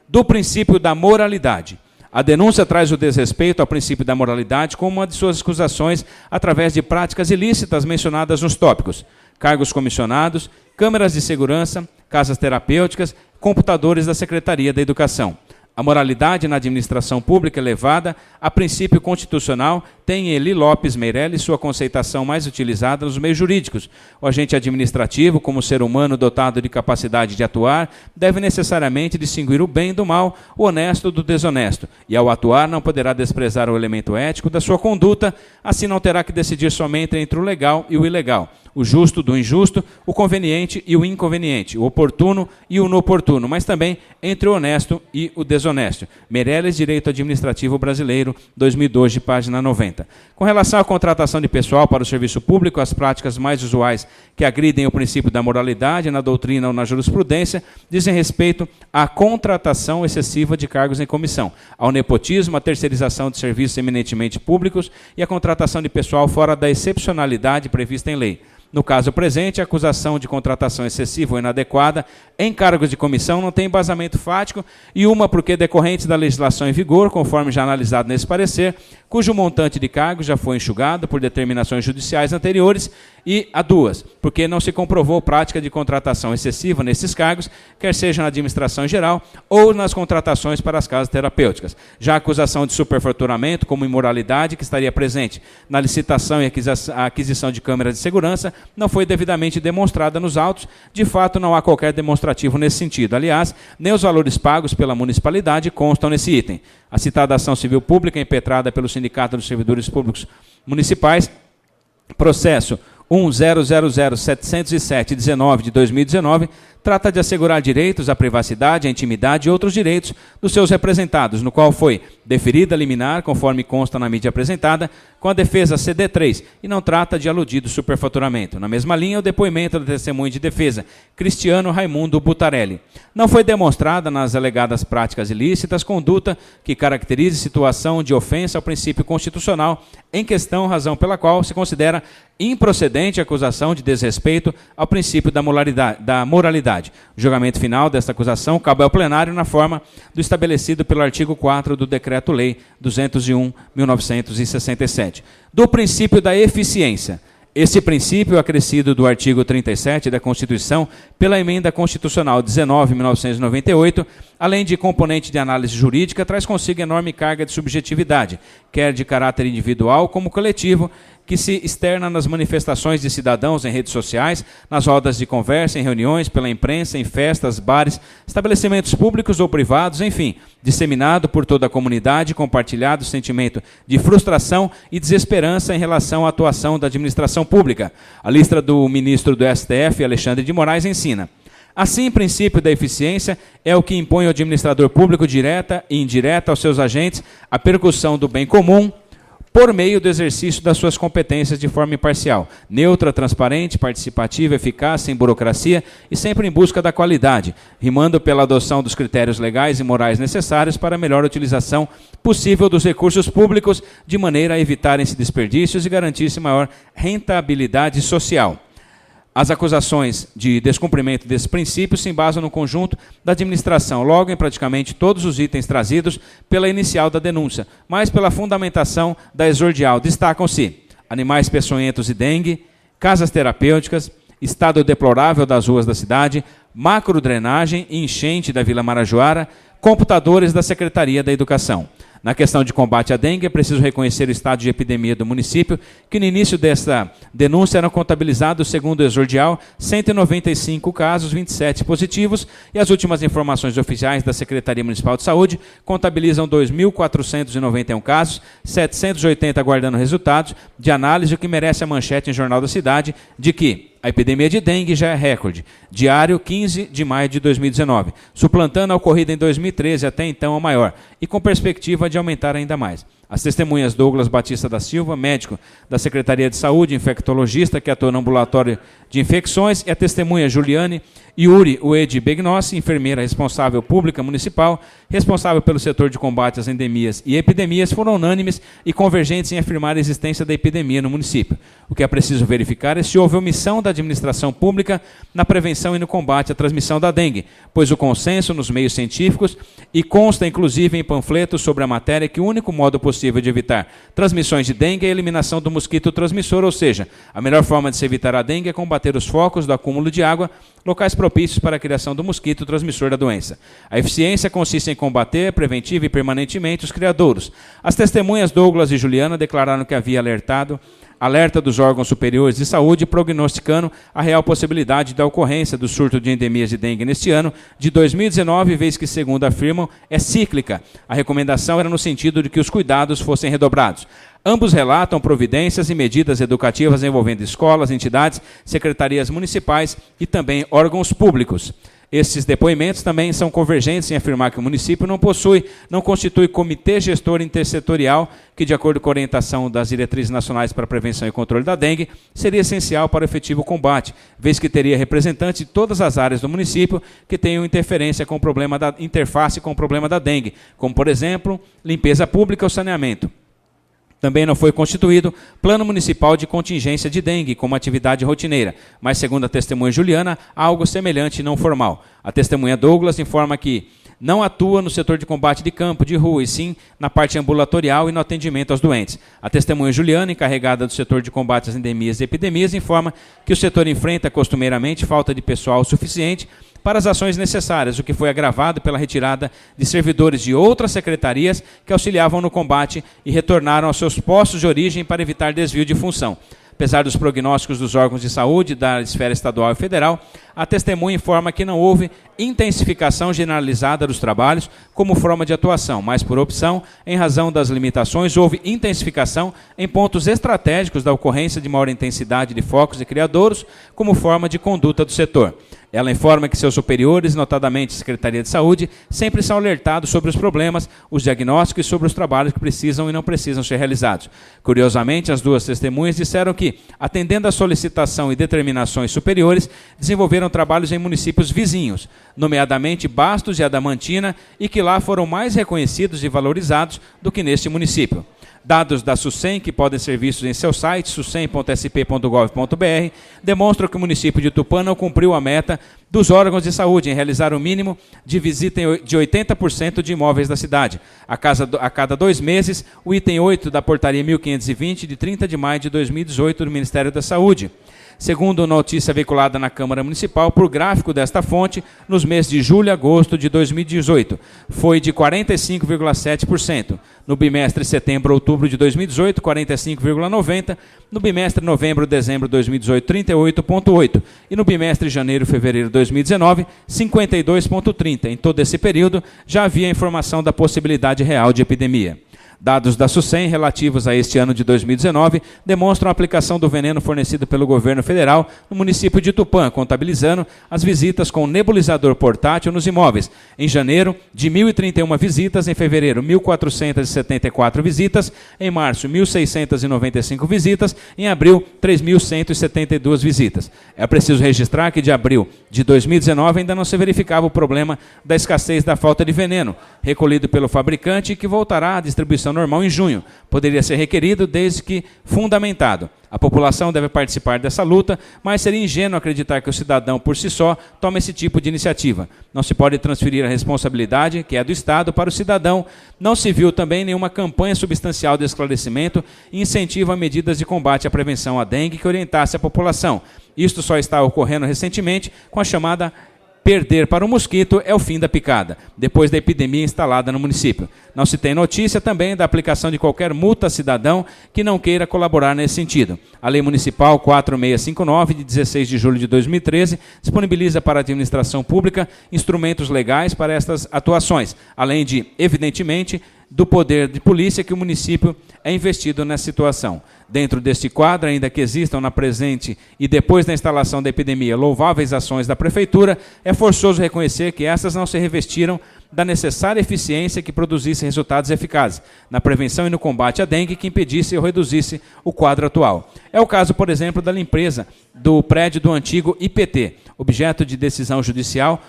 Do princípio da moralidade. A denúncia traz o desrespeito ao princípio da moralidade como uma de suas acusações através de práticas ilícitas mencionadas nos tópicos: cargos comissionados, câmeras de segurança, casas terapêuticas, computadores da Secretaria da Educação. A moralidade na administração pública elevada a princípio constitucional tem em Eli Lopes Meirelles sua conceitação mais utilizada nos meios jurídicos. O agente administrativo, como ser humano dotado de capacidade de atuar, deve necessariamente distinguir o bem do mal, o honesto do desonesto, e ao atuar não poderá desprezar o elemento ético da sua conduta, assim não terá que decidir somente entre o legal e o ilegal, o justo do injusto, o conveniente e o inconveniente, o oportuno e o inoportuno, mas também entre o honesto e o desonesto. Meirelles, Direito Administrativo Brasileiro, 2002, de página 90. Com relação à contratação de pessoal para o serviço público, as práticas mais usuais que agridem o princípio da moralidade na doutrina ou na jurisprudência dizem respeito à contratação excessiva de cargos em comissão, ao nepotismo, à terceirização de serviços eminentemente públicos e à contratação de pessoal fora da excepcionalidade prevista em lei. No caso presente, a acusação de contratação excessiva ou inadequada em cargos de comissão não tem embasamento fático e uma porque decorrentes da legislação em vigor, conforme já analisado nesse parecer, cujo montante de cargos já foi enxugado por determinações judiciais anteriores, e a duas, porque não se comprovou prática de contratação excessiva nesses cargos, quer seja na administração em geral ou nas contratações para as casas terapêuticas. Já a acusação de superfaturamento como imoralidade que estaria presente na licitação e aquisição de câmeras de segurança não foi devidamente demonstrada nos autos. De fato, não há qualquer demonstrativo nesse sentido. Aliás, nem os valores pagos pela municipalidade constam nesse item. A citada ação civil pública impetrada pelo Sindicato dos Servidores Públicos Municipais, processo 1000707-19 de 2019, trata de assegurar direitos à privacidade, à intimidade e outros direitos dos seus representados, no qual foi deferida liminar, conforme consta na mídia apresentada, com a defesa CD3, e não trata de aludido superfaturamento. Na mesma linha, o depoimento do testemunho de defesa, Cristiano Raimundo Butarelli. Não foi demonstrada nas alegadas práticas ilícitas conduta que caracterize situação de ofensa ao princípio constitucional em questão, razão pela qual se considera improcedente a acusação de desrespeito ao princípio da moralidade. O julgamento final desta acusação cabe ao plenário na forma do estabelecido pelo artigo 4 do Decreto-Lei 201/1967. Do princípio da eficiência. Esse princípio, acrescido do artigo 37 da Constituição pela Emenda Constitucional 19/1998, além de componente de análise jurídica, traz consigo enorme carga de subjetividade, quer de caráter individual como coletivo, que se externa nas manifestações de cidadãos em redes sociais, nas rodas de conversa, em reuniões, pela imprensa, em festas, bares, estabelecimentos públicos ou privados, enfim, disseminado por toda a comunidade, compartilhado o sentimento de frustração e desesperança em relação à atuação da administração pública. A lista do ministro do STF, Alexandre de Moraes, ensina: assim, o princípio da eficiência é o que impõe ao administrador público, direta e indireta, aos seus agentes, a percussão do bem comum, por meio do exercício das suas competências de forma imparcial, neutra, transparente, participativa, eficaz, sem burocracia e sempre em busca da qualidade, rimando pela adoção dos critérios legais e morais necessários para a melhor utilização possível dos recursos públicos, de maneira a evitarem-se desperdícios e garantir-se maior rentabilidade social. As acusações de descumprimento desses princípios se embasam no conjunto da administração, logo em praticamente todos os itens trazidos pela inicial da denúncia, mas pela fundamentação da exordial destacam-se animais peçonhentos e dengue, casas terapêuticas, estado deplorável das ruas da cidade, macrodrenagem e enchente da Vila Marajoara, computadores da Secretaria da Educação. Na questão de combate à dengue, é preciso reconhecer o estado de epidemia do município, que no início desta denúncia eram contabilizados, segundo o exordial, 195 casos, 27 positivos, e as últimas informações oficiais da Secretaria Municipal de Saúde contabilizam 2.491 casos, 780 aguardando resultados de análise, o que merece a manchete em Jornal da Cidade de que a epidemia de dengue já é recorde, diário 15 de maio de 2019, suplantando a ocorrida em 2013, até então a maior, e com perspectiva de aumentar ainda mais. As testemunhas Douglas Batista da Silva, médico da Secretaria de Saúde, infectologista que atua no ambulatório de infecções, e a testemunha Juliane Yuri Uedi Begnossi, enfermeira responsável pública municipal, responsável pelo setor de combate às endemias e epidemias, foram unânimes e convergentes em afirmar a existência da epidemia no município. O que é preciso verificar é se houve omissão da administração pública na prevenção e no combate à transmissão da dengue, pois o consenso nos meios científicos, e consta inclusive em panfletos sobre a matéria, que o único modo possível de evitar transmissões de dengue é a eliminação do mosquito transmissor, ou seja, a melhor forma de se evitar a dengue é combater os focos do acúmulo de água, locais propícios para a criação do mosquito transmissor da doença. A eficiência consiste em combater preventiva e permanentemente os criadouros. As testemunhas Douglas e Juliana declararam que havia alerta dos órgãos superiores de saúde, prognosticando a real possibilidade da ocorrência do surto de endemias de dengue neste ano de 2019, vez que, segundo afirmam, é cíclica. A recomendação era no sentido de que os cuidados fossem redobrados. Ambos relatam providências e medidas educativas envolvendo escolas, entidades, secretarias municipais e também órgãos públicos. Esses depoimentos também são convergentes em afirmar que o município não constitui comitê gestor intersetorial que, de acordo com a orientação das diretrizes nacionais para a prevenção e controle da dengue, seria essencial para o efetivo combate, vez que teria representantes de todas as áreas do município que tenham interface com o problema da dengue, como, por exemplo, limpeza pública ou saneamento. Também não foi constituído plano municipal de contingência de dengue como atividade rotineira, mas, segundo a testemunha Juliana, algo semelhante e não formal. A testemunha Douglas informa que não atua no setor de combate de campo, de rua, e sim na parte ambulatorial e no atendimento aos doentes. A testemunha Juliana, encarregada do setor de combate às endemias e epidemias, informa que o setor enfrenta costumeiramente falta de pessoal suficiente para as ações necessárias, o que foi agravado pela retirada de servidores de outras secretarias que auxiliavam no combate e retornaram aos seus postos de origem para evitar desvio de função. Apesar dos prognósticos dos órgãos de saúde da esfera estadual e federal, a testemunha informa que não houve intensificação generalizada dos trabalhos como forma de atuação, mas por opção, em razão das limitações, houve intensificação em pontos estratégicos da ocorrência de maior intensidade de focos e criadouros como forma de conduta do setor. Ela informa que seus superiores, notadamente a Secretaria de Saúde, sempre são alertados sobre os problemas, os diagnósticos e sobre os trabalhos que precisam e não precisam ser realizados. Curiosamente, as duas testemunhas disseram que, atendendo à solicitação e determinações superiores, desenvolveram trabalhos em municípios vizinhos, nomeadamente Bastos e Adamantina, e que lá foram mais reconhecidos e valorizados do que neste município. Dados da SUSEM, que podem ser vistos em seu site, susem.sp.gov.br, demonstram que o município de Tupã não cumpriu a meta dos órgãos de saúde em realizar o mínimo de visita de 80% de imóveis da cidade. A cada 2 meses, o item 8 da portaria 1520, de 30 de maio de 2018, do Ministério da Saúde. segundo notícia veiculada na Câmara Municipal por gráfico desta fonte, nos meses de julho e agosto de 2018, foi de 45,7%. No bimestre setembro-outubro de 2018, 45,90%. No bimestre novembro-dezembro de 2018, 38,8%. E no bimestre janeiro-fevereiro de 2019, 52,30%. Em todo esse período, já havia informação da possibilidade real de epidemia. Dados da SUSEM relativos a este ano de 2019 demonstram a aplicação do veneno fornecido pelo governo federal no município de Tupã, contabilizando as visitas com nebulizador portátil nos imóveis. Em janeiro, de 1.031 visitas, em fevereiro, 1.474 visitas, em março, 1.695 visitas, em abril, 3.172 visitas. É preciso registrar que de abril de 2019 ainda não se verificava o problema da escassez da falta de veneno, recolhido pelo fabricante e que voltará à distribuição normal em junho. Poderia ser requerido desde que fundamentado. A população deve participar dessa luta, mas seria ingênuo acreditar que o cidadão por si só tome esse tipo de iniciativa. Não se pode transferir a responsabilidade, que é do Estado, para o cidadão. Não se viu também nenhuma campanha substancial de esclarecimento e incentivo a medidas de combate à prevenção à dengue que orientasse a população. Isto só está ocorrendo recentemente com a chamada perder para o mosquito é o fim da picada, depois da epidemia instalada no município. Não se tem notícia também da aplicação de qualquer multa a cidadão que não queira colaborar nesse sentido. A Lei Municipal 4659, de 16 de julho de 2013, disponibiliza para a administração pública instrumentos legais para estas atuações, além de, evidentemente, do poder de polícia que o município é investido nessa situação. Dentro deste quadro, ainda que existam na presente e depois da instalação da epidemia louváveis ações da Prefeitura, é forçoso reconhecer que essas não se revestiram da necessária eficiência que produzisse resultados eficazes na prevenção e no combate à dengue que impedisse ou reduzisse o quadro atual. É o caso, por exemplo, da limpeza do prédio do antigo IPT, objeto de decisão judicial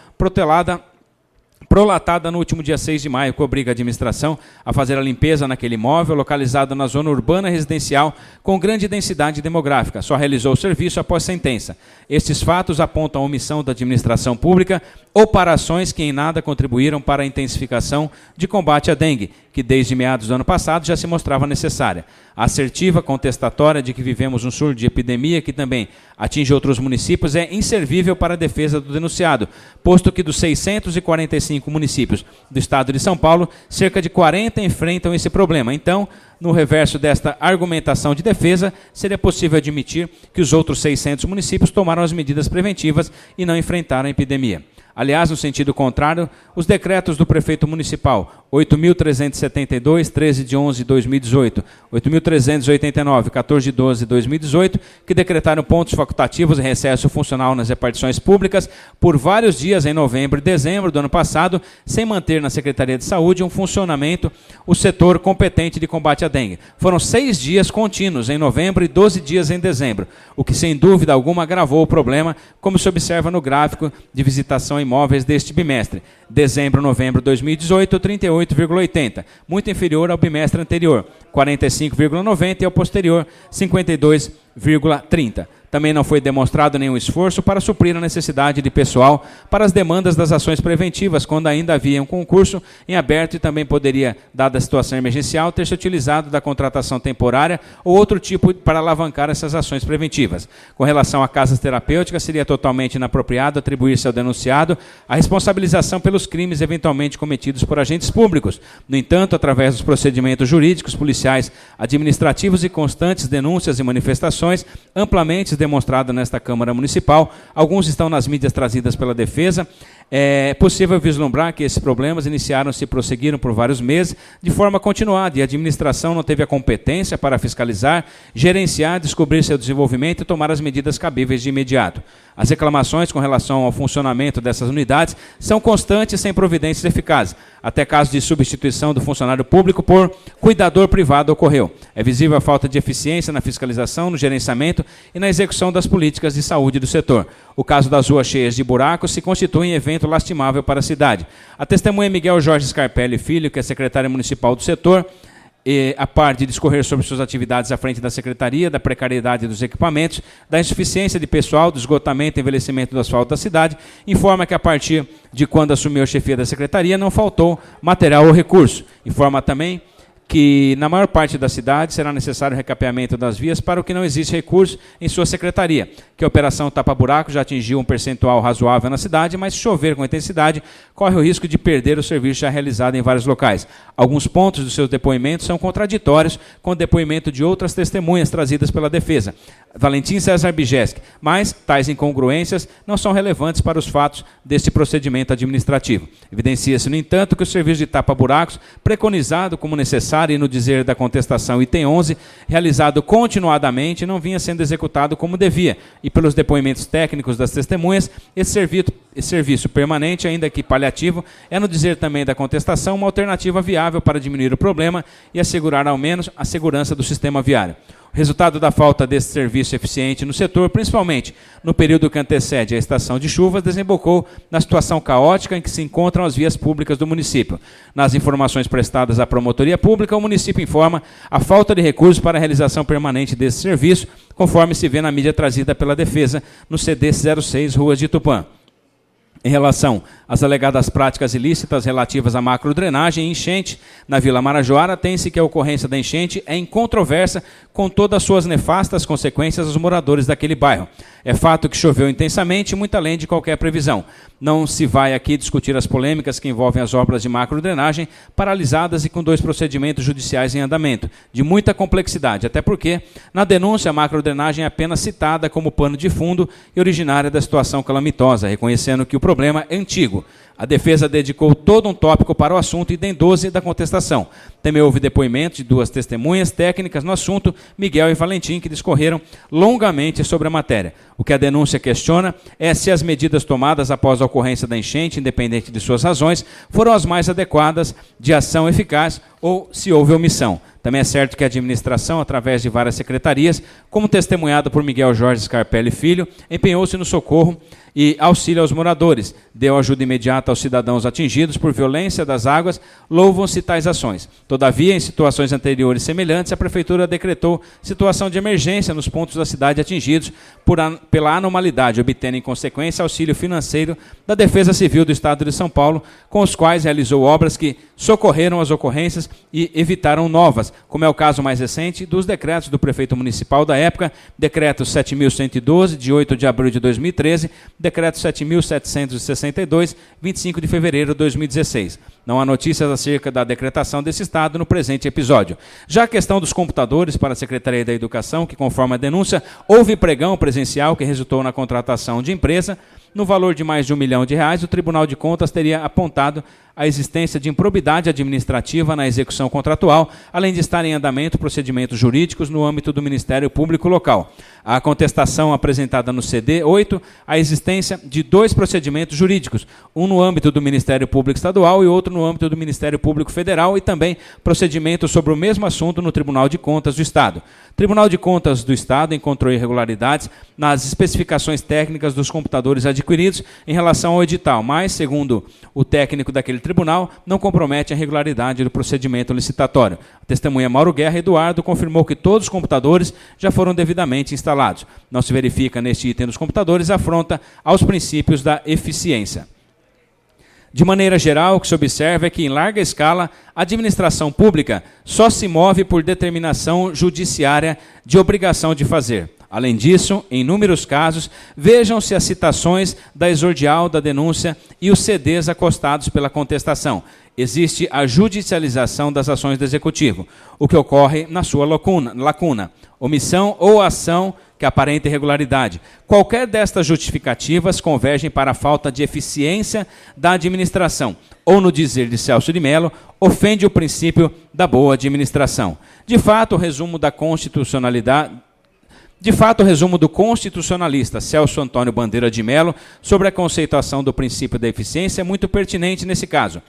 prolatada no último dia 6 de maio, que obriga a administração a fazer a limpeza naquele imóvel localizado na zona urbana residencial com grande densidade demográfica. Só realizou o serviço após sentença. Estes fatos apontam a omissão da administração pública ou para ações que em nada contribuíram para a intensificação de combate à dengue, que desde meados do ano passado já se mostrava necessária. A assertiva contestatória de que vivemos um surto de epidemia que também atinge outros municípios é inservível para a defesa do denunciado, posto que dos 645 municípios do estado de São Paulo, cerca de 40 enfrentam esse problema. Então, no reverso desta argumentação de defesa, seria possível admitir que os outros 600 municípios tomaram as medidas preventivas e não enfrentaram a epidemia. Aliás, no sentido contrário, os decretos do prefeito municipal 8.372, 13 de 11 de 2018, 8.389, 14 de 12 de 2018, que decretaram pontos facultativos em recesso funcional nas repartições públicas por vários dias em novembro e dezembro do ano passado, sem manter na Secretaria de Saúde um funcionamento, o setor competente de combate à dengue. Foram 6 dias contínuos em novembro e 12 dias em dezembro, o que sem dúvida alguma agravou o problema, como se observa no gráfico de visitação a imóveis deste bimestre. Dezembro-novembro de 2018, 38,80, muito inferior ao bimestre anterior, 45,90 e ao posterior, 52,30. Também não foi demonstrado nenhum esforço para suprir a necessidade de pessoal para as demandas das ações preventivas, quando ainda havia um concurso em aberto e também poderia, dada a situação emergencial, ter se utilizado da contratação temporária ou outro tipo para alavancar essas ações preventivas. Com relação a casas terapêuticas, seria totalmente inapropriado atribuir-se ao denunciado a responsabilização pelos crimes eventualmente cometidos por agentes públicos. No entanto, através dos procedimentos jurídicos, policiais, administrativos e constantes denúncias e manifestações, amplamente demonstrado nesta Câmara Municipal, alguns estão nas mídias trazidas pela defesa. É possível vislumbrar que esses problemas iniciaram-se e prosseguiram por vários meses de forma continuada e a administração não teve a competência para fiscalizar, gerenciar, descobrir seu desenvolvimento e tomar as medidas cabíveis de imediato. As reclamações com relação ao funcionamento dessas unidades são constantes sem providências eficazes. Até caso de substituição do funcionário público por cuidador privado ocorreu. É visível a falta de eficiência na fiscalização, no gerenciamento e na execução das políticas de saúde do setor. O caso das ruas cheias de buracos se constitui em evento lastimável para a cidade. A testemunha Miguel Jorge Scarpelli Filho, que é secretário municipal do setor, a par de discorrer sobre suas atividades à frente da Secretaria, da precariedade dos equipamentos, da insuficiência de pessoal, do esgotamento e envelhecimento do asfalto da cidade, informa que a partir de quando assumiu a chefia da Secretaria não faltou material ou recurso. Informa também que na maior parte da cidade será necessário recapeamento das vias para o que não existe recurso em sua secretaria, que a operação tapa-buraco já atingiu um percentual razoável na cidade, mas se chover com intensidade, corre o risco de perder o serviço já realizado em vários locais. Alguns pontos dos seus depoimentos são contraditórios com o depoimento de outras testemunhas trazidas pela defesa, Valentim César Bijeski, mas tais incongruências não são relevantes para os fatos deste procedimento administrativo. Evidencia-se, no entanto, que o serviço de tapa-buracos, preconizado como necessário e no dizer da contestação item 11, realizado continuadamente, não vinha sendo executado como devia, e pelos depoimentos técnicos das testemunhas, esse serviço permanente, ainda que paliativo, é, no dizer também da contestação, uma alternativa viável para diminuir o problema e assegurar ao menos a segurança do sistema viário. O resultado da falta desse serviço eficiente no setor, principalmente no período que antecede a estação de chuvas, desembocou na situação caótica em que se encontram as vias públicas do município. Nas informações prestadas à promotoria pública, o município informa a falta de recursos para a realização permanente desse serviço, conforme se vê na mídia trazida pela defesa no CD 06, Ruas de Tupã. Em relação às alegadas práticas ilícitas relativas à macrodrenagem e enchente na Vila Marajoara, tem-se que a ocorrência da enchente é incontroversa com todas as suas nefastas consequências aos moradores daquele bairro. É fato que choveu intensamente, muito além de qualquer previsão. Não se vai aqui discutir as polêmicas que envolvem as obras de macrodrenagem paralisadas e com 2 procedimentos judiciais em andamento, de muita complexidade, até porque, na denúncia, a macrodrenagem é apenas citada como pano de fundo e originária da situação calamitosa, reconhecendo que o problema é antigo. A defesa dedicou todo um tópico para o assunto item 12 da contestação. Também houve depoimentos de 2 testemunhas técnicas no assunto, Miguel e Valentim, que discorreram longamente sobre a matéria. O que a denúncia questiona é se as medidas tomadas após a ocorrência da enchente, independente de suas razões, foram as mais adequadas de ação eficaz ou se houve omissão. Também é certo que a administração, através de várias secretarias, como testemunhado por Miguel Jorge Scarpelli Filho, empenhou-se no socorro e auxílio aos moradores, deu ajuda imediata aos cidadãos atingidos por violência das águas, louvam-se tais ações. Todavia, em situações anteriores semelhantes, a Prefeitura decretou situação de emergência nos pontos da cidade atingidos pela anormalidade, obtendo em consequência auxílio financeiro da Defesa Civil do Estado de São Paulo, com os quais realizou obras que socorreram as ocorrências e evitaram novas, como é o caso mais recente dos decretos do prefeito municipal da época, decreto 7.112, de 8 de abril de 2013, decreto 7.762, 25 de fevereiro de 2016. Não há notícias acerca da decretação desse estado no presente episódio. Já a questão dos computadores para a Secretaria da Educação, que conforme a denúncia, houve pregão presencial que resultou na contratação de empresa, no valor de mais de R$1 milhão, o Tribunal de Contas teria apontado a existência de improbidade administrativa na execução contratual, além de estar em andamento procedimentos jurídicos no âmbito do Ministério Público Local. A contestação apresentada no CD 8, a existência de 2 procedimentos jurídicos, um no âmbito do Ministério Público Estadual e outro no âmbito do Ministério Público Federal, e também procedimentos sobre o mesmo assunto no Tribunal de Contas do Estado. O Tribunal de Contas do Estado encontrou irregularidades nas especificações técnicas dos computadores adquiridos em relação ao edital, mas, segundo o técnico daquele tribunal, não compromete a regularidade do procedimento licitatório. A testemunha Mauro Guerra Eduardo confirmou que todos os computadores já foram devidamente instalados. Não se verifica neste item dos computadores afronta aos princípios da eficiência. De maneira geral, o que se observa é que, em larga escala, a administração pública só se move por determinação judiciária de obrigação de fazer. Além disso, em inúmeros casos, vejam-se as citações da exordial da denúncia e os CDs acostados pela contestação. Existe a judicialização das ações do Executivo, o que ocorre na sua lacuna, omissão ou ação que aparenta irregularidade. Qualquer destas justificativas convergem para a falta de eficiência da administração, ou, no dizer de Celso de Mello, ofende o princípio da boa administração. De fato, o resumo do constitucionalista Celso Antônio Bandeira de Mello sobre a conceituação do princípio da eficiência é muito pertinente nesse caso.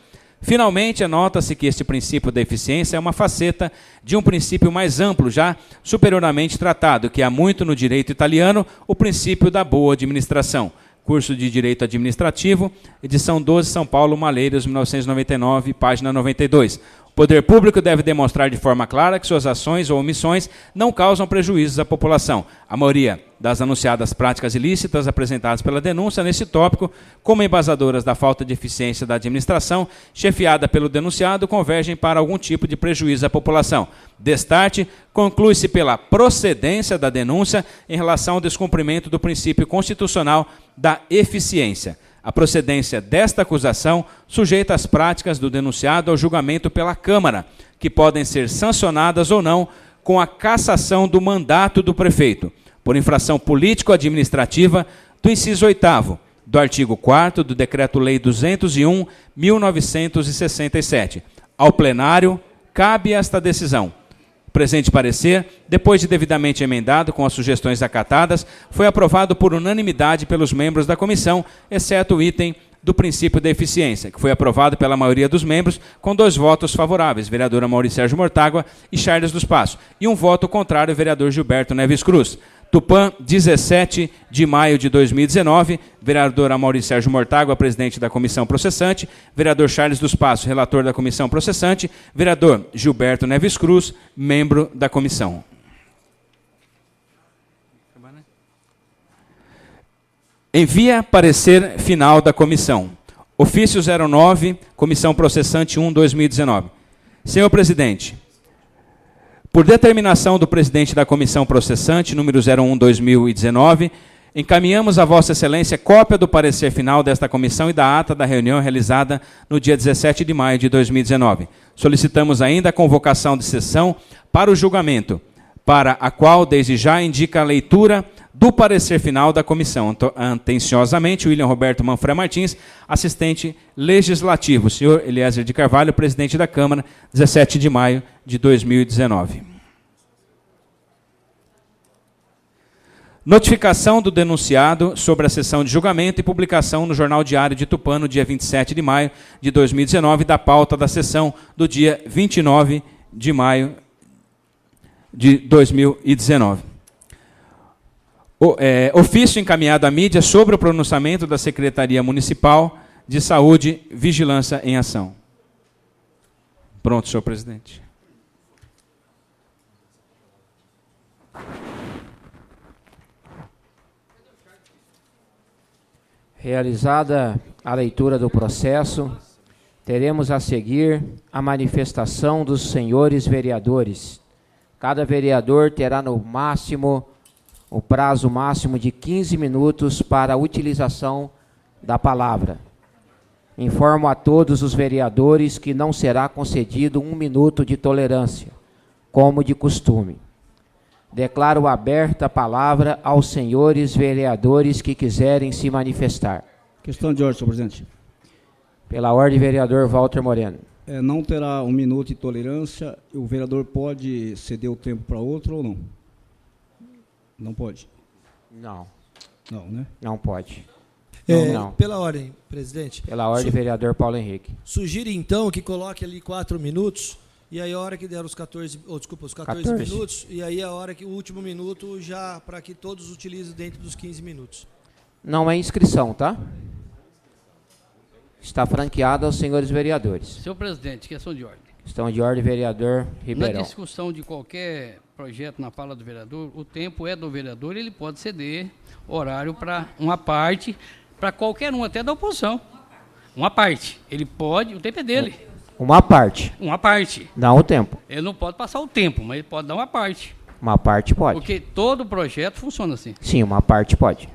Finalmente, anota-se que este princípio da eficiência é uma faceta de um princípio mais amplo, já superiormente tratado, que há muito no direito italiano, o princípio da boa administração. curso de Direito Administrativo, edição 12, São Paulo, Malheiros, 1999, página 92. O poder público deve demonstrar de forma clara que suas ações ou omissões não causam prejuízos à população. A maioria das anunciadas práticas ilícitas apresentadas pela denúncia nesse tópico, como embasadoras da falta de eficiência da administração, chefiada pelo denunciado, convergem para algum tipo de prejuízo à população. Destarte, conclui-se pela procedência da denúncia em relação ao descumprimento do princípio constitucional da eficiência. A procedência desta acusação sujeita as práticas do denunciado ao julgamento pela Câmara, que podem ser sancionadas ou não com a cassação do mandato do prefeito, por infração político-administrativa do inciso 8º do artigo 4º do Decreto-Lei 201/1967. Ao plenário, cabe esta decisão. O presente parecer, depois de devidamente emendado com as sugestões acatadas, foi aprovado por unanimidade pelos membros da comissão, exceto o item do princípio da eficiência, que foi aprovado pela maioria dos membros, com 2 votos favoráveis, vereador Amaury Sérgio Mortágua e Charles dos Passos, e um voto contrário, vereador Gilberto Neves Cruz. Tupã, 17 de maio de 2019, vereador Amaury Sérgio Mortágua, presidente da comissão processante, vereador Charles dos Passos, relator da comissão processante, vereador Gilberto Neves Cruz, membro da comissão. Envia parecer final da comissão. Ofício 09, comissão processante 1/2019. Senhor presidente, por determinação do presidente da comissão processante, número 01/2019, encaminhamos a Vossa Excelência cópia do parecer final desta comissão e da ata da reunião realizada no dia 17 de maio de 2019. Solicitamos ainda a convocação de sessão para o julgamento, para a qual, desde já, indica a leitura do parecer final da comissão. Atenciosamente, William Roberto Manfred Martins, assistente legislativo. Senhor Eliezer de Carvalho, presidente da Câmara, 17 de maio de 2019. Notificação do denunciado sobre a sessão de julgamento e publicação no Jornal Diário de Tupã, no dia 27 de maio de 2019, da pauta da sessão do dia 29 de maio de 2019. Ofício encaminhado à mídia sobre o pronunciamento da Secretaria Municipal de Saúde, Vigilância em Ação. Pronto, senhor presidente. Realizada a leitura do processo, teremos a seguir a manifestação dos senhores vereadores. Cada vereador terá no máximo o prazo máximo de 15 minutos para a utilização da palavra. Informo a todos os vereadores que não será concedido 1 minuto de tolerância, como de costume. Declaro aberta a palavra aos senhores vereadores que quiserem se manifestar. Questão de ordem, senhor presidente. Pela ordem, vereador Walter Moreno. Não terá 1 minuto de tolerância, o vereador pode ceder o tempo para outro ou não? Não pode? Não. Não, né? Não pode. Não. Pela ordem, presidente. Pela ordem, vereador Paulo Henrique. Sugiro, então, que coloque ali 4 minutos, e aí a hora que der os 14 minutos, e aí a hora que o último minuto, já para que todos utilizem dentro dos 15 minutos. Não é inscrição, tá? Está franqueada aos senhores vereadores. Senhor presidente, questão de ordem. Questão de ordem, vereador Ribeirão. Na discussão de qualquer projeto na fala do vereador, o tempo é do vereador, ele pode ceder horário para uma parte, para qualquer um, até da oposição. Uma parte. Ele pode, o tempo é dele. Uma parte. Uma parte. Não o tempo. Ele não pode passar o tempo, mas ele pode dar uma parte. Uma parte pode. Porque todo projeto funciona assim. Sim, uma parte pode.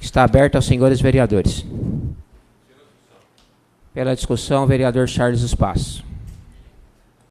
Está aberto aos senhores vereadores. Pela discussão, vereador Charles dos Passos.